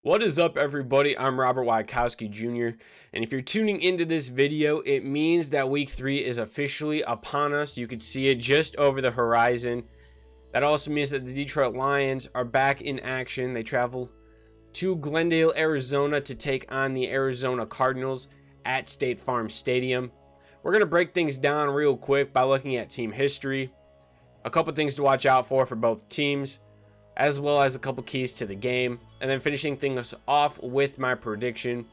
What is up, everybody? I'm Robert Wykowski Jr. And if you're tuning into this video, it means that week 3 is officially upon us. You can see it just over the horizon. That also means that the Detroit Lions are back in action. They travel to Glendale, Arizona to take on the Arizona Cardinals at State Farm Stadium. We're going to break things down real quick by looking at team history, a couple things to watch out for both teams, as well as a couple keys to the game, and then finishing things off with my prediction.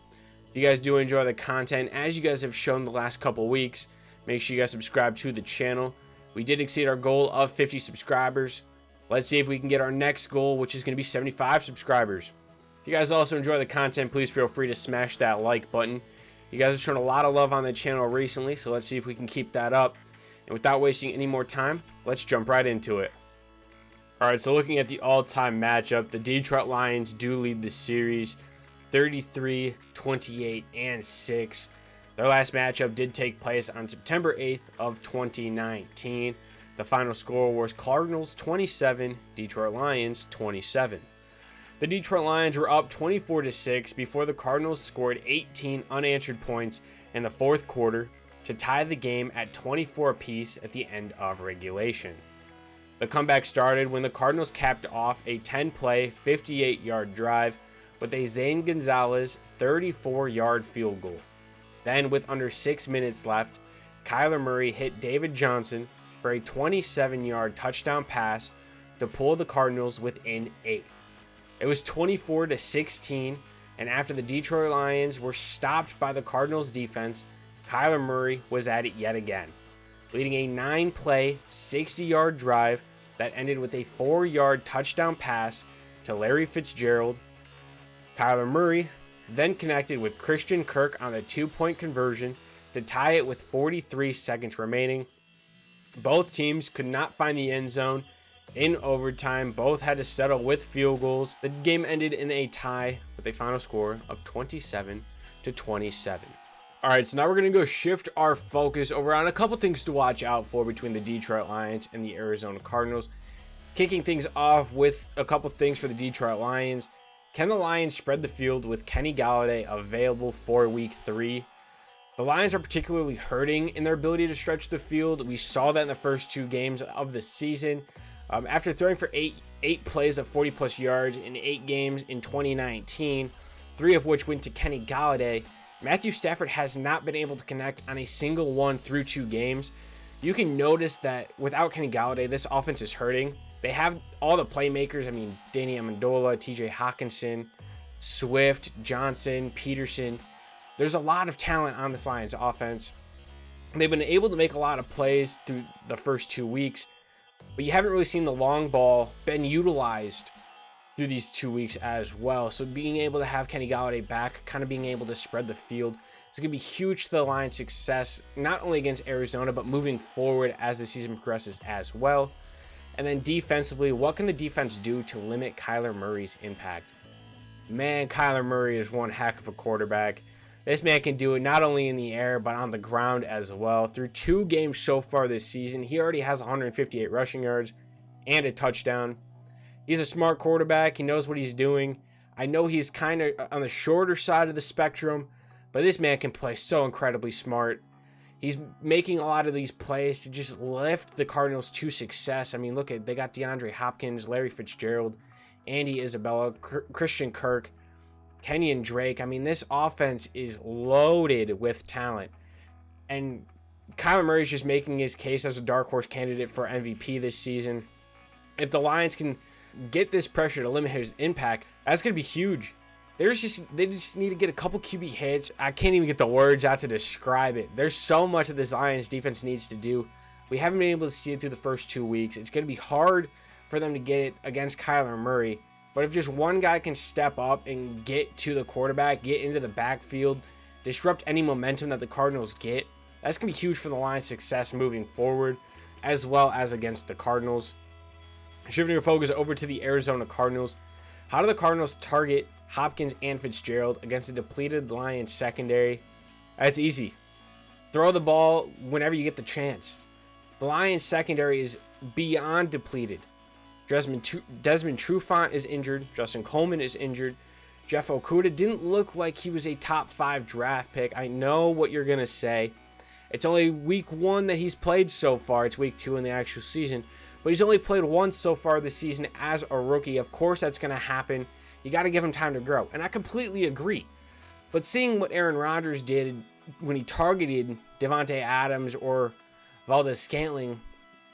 If you guys do enjoy the content, as you guys have shown the last couple weeks, make sure you guys subscribe to the channel. We did exceed our goal of 50 subscribers. Let's see if we can get our next goal, which is going to be 75 subscribers. If you guys also enjoy the content, please feel free to smash that like button. You guys have shown a lot of love on the channel recently, so let's see if we can keep that up. And without wasting any more time, let's jump right into it. Alright, so looking at the all-time matchup, the Detroit Lions do lead the series 33, 28, and 6. Their last matchup did take place on September 8th of 2019. The final score was Cardinals 27, Detroit Lions 27. The Detroit Lions were up 24-6 before the Cardinals scored 18 unanswered points in the fourth quarter to tie the game at 24 apiece at the end of regulation. The comeback started when the Cardinals capped off a 10-play, 58-yard drive with a Zane Gonzalez 34-yard field goal. Then, with under 6 minutes left, Kyler Murray hit David Johnson for a 27-yard touchdown pass to pull the Cardinals within 8. It was 24-16, and after the Detroit Lions were stopped by the Cardinals defense, Kyler Murray was at it yet again, leading a 9-play, 60-yard drive that ended with a 4-yard touchdown pass to Larry Fitzgerald. Kyler Murray then connected with Christian Kirk on the 2-point conversion to tie it with 43 seconds remaining. Both teams could not find the end zone in overtime. Both had to settle with field goals. The game ended in a tie with a final score of 27-27. Alright, so now we're going to go shift our focus over on a couple things to watch out for between the Detroit Lions and the Arizona Cardinals. Kicking things off with a couple things for the Detroit Lions. Can the Lions spread the field with Kenny Golladay available for week 3? The Lions are particularly hurting in their ability to stretch the field. We saw that in the first 2 games of the season. After throwing for 8 plays of 40-plus yards in 8 games in 2019, 3 of which went to Kenny Golladay, Matthew Stafford has not been able to connect on a single one through 2 games. You can notice that without Kenny Golladay, this offense is hurting. They have all the playmakers. I mean, Danny Amendola, TJ Hawkinson, Swift, Johnson, Peterson. There's a lot of talent on this Lions offense. They've been able to make a lot of plays through the first 2 weeks, but you haven't really seen the long ball been utilized through these 2 weeks as well. So being able to have Kenny Golladay back, kind of being able to spread the field, it's going to be huge to the Lions' success, not only against Arizona, but moving forward as the season progresses as well. And then defensively, what can the defense do to limit Kyler Murray's impact? Man, Kyler Murray is one heck of a quarterback. This man can do it not only in the air, but on the ground as well. Through 2 games so far this season, he already has 158 rushing yards and a touchdown. He's a smart quarterback. He knows what he's doing. I know he's kind of on the shorter side of the spectrum, but this man can play so incredibly smart. He's making a lot of these plays to just lift the Cardinals to success. I mean, look at, they got DeAndre Hopkins, Larry Fitzgerald, Andy Isabella, Christian Kirk, Kenyon Drake. I mean, this offense is loaded with talent. And Kyler Murray is just making his case as a dark horse candidate for MVP this season. If the Lions can get this pressure to limit his impact, that's going to be huge. They just need to get a couple QB hits. I can't even get the words out to describe it. There's so much that this Lions defense needs to do. We haven't been able to see it through the first 2 weeks. It's going to be hard for them to get it against Kyler Murray. But if just one guy can step up and get to the quarterback, get into the backfield, disrupt any momentum that the Cardinals get, that's going to be huge for the Lions' success moving forward, as well as against the Cardinals. Shifting your focus over to the Arizona Cardinals. How do the Cardinals target Hopkins and Fitzgerald against a depleted Lions secondary? That's easy. Throw the ball whenever you get the chance. The Lions secondary is beyond depleted. Desmond Trufant is injured. Justin Coleman is injured. Jeff Okudah didn't look like he was a top 5 draft pick. I know what you're going to say. It's only week 1 that he's played so far. It's week 2 in the actual season. But he's only played once so far this season as a rookie. Of course that's going to happen. You got to give him time to grow. And I completely agree. But seeing what Aaron Rodgers did when he targeted Devontae Adams or Valdez-Scantling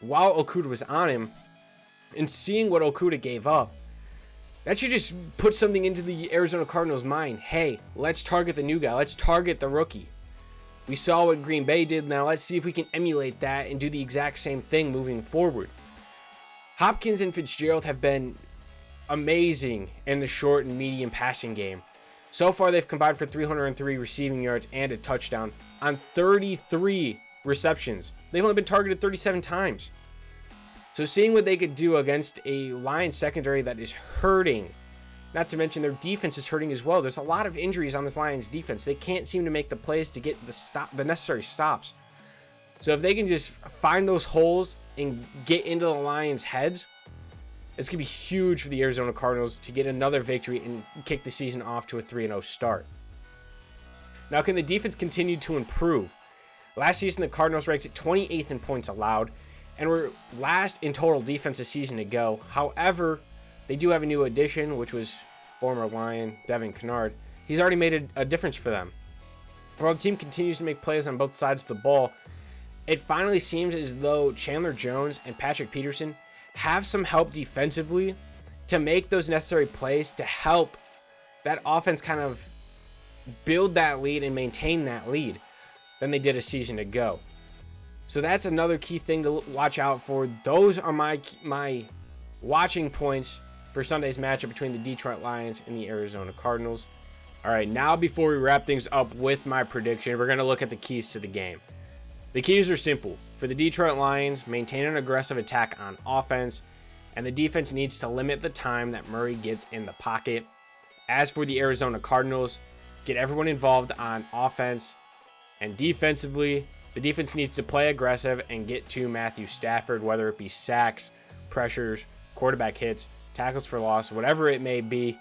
while Okudah was on him, and seeing what Okudah gave up, that should just put something into the Arizona Cardinals' mind. Hey, let's target the new guy. Let's target the rookie. We saw what Green Bay did. Now let's see if we can emulate that and do the exact same thing moving forward. Hopkins and Fitzgerald have been amazing in the short and medium passing game. So far, they've combined for 303 receiving yards and a touchdown on 33 receptions. They've only been targeted 37 times. So seeing what they could do against a Lions secondary that is hurting, not to mention their defense is hurting as well. There's a lot of injuries on this Lions defense. They can't seem to make the plays to get the necessary stops. So if they can just find those holes and get into the Lions' heads, it's going to be huge for the Arizona Cardinals to get another victory and kick the season off to a 3-0 start. Now, can the defense continue to improve? Last season, the Cardinals ranked at 28th in points allowed and were last in total defense a season ago. However, they do have a new addition, which was former Lion Devin Kennard. He's already made a difference for them. While the team continues to make plays on both sides of the ball, it finally seems as though Chandler Jones and Patrick Peterson have some help defensively to make those necessary plays to help that offense kind of build that lead and maintain that lead than they did a season ago. So that's another key thing to watch out for. Those are my watching points for Sunday's matchup between the Detroit Lions and the Arizona Cardinals. All right, now before we wrap things up with my prediction, we're going to look at the keys to the game. The keys are simple. For the Detroit Lions, maintain an aggressive attack on offense, and the defense needs to limit the time that Murray gets in the pocket. As for the Arizona Cardinals, get everyone involved on offense, and defensively, the defense needs to play aggressive and get to Matthew Stafford, whether it be sacks, pressures, quarterback hits, tackles for loss, whatever it may be.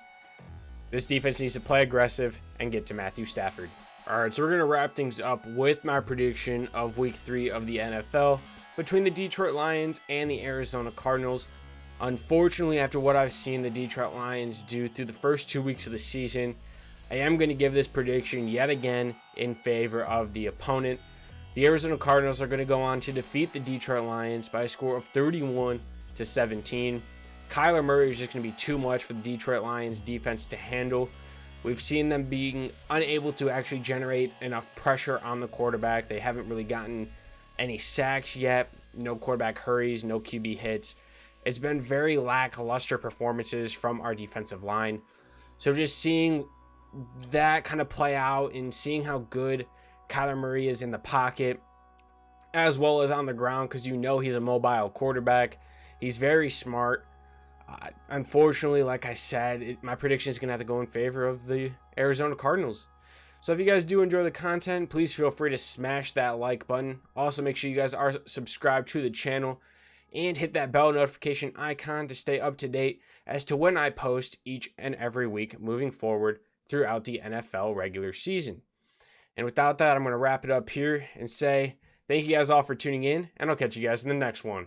This defense needs to play aggressive and get to Matthew Stafford. All right, so we're going to wrap things up with my prediction of Week 3 of the NFL between the Detroit Lions and the Arizona Cardinals. Unfortunately, after what I've seen the Detroit Lions do through the first 2 weeks of the season, I am going to give this prediction yet again in favor of the opponent. The Arizona Cardinals are going to go on to defeat the Detroit Lions by a score of 31-17. Kyler Murray is just going to be too much for the Detroit Lions defense to handle. We've seen them being unable to actually generate enough pressure on the quarterback. They haven't really gotten any sacks yet. No quarterback hurries, no QB hits. It's been very lackluster performances from our defensive line. So just seeing that kind of play out and seeing how good Kyler Murray is in the pocket as well as on the ground, because you know he's a mobile quarterback. He's very smart. Unfortunately, like I said, my prediction is going to have to go in favor of the Arizona Cardinals. So if you guys do enjoy the content, please feel free to smash that like button. Also, make sure you guys are subscribed to the channel and hit that bell notification icon to stay up to date as to when I post each and every week moving forward throughout the NFL regular season. And without that, I'm going to wrap it up here and say thank you guys all for tuning in, and I'll catch you guys in the next one.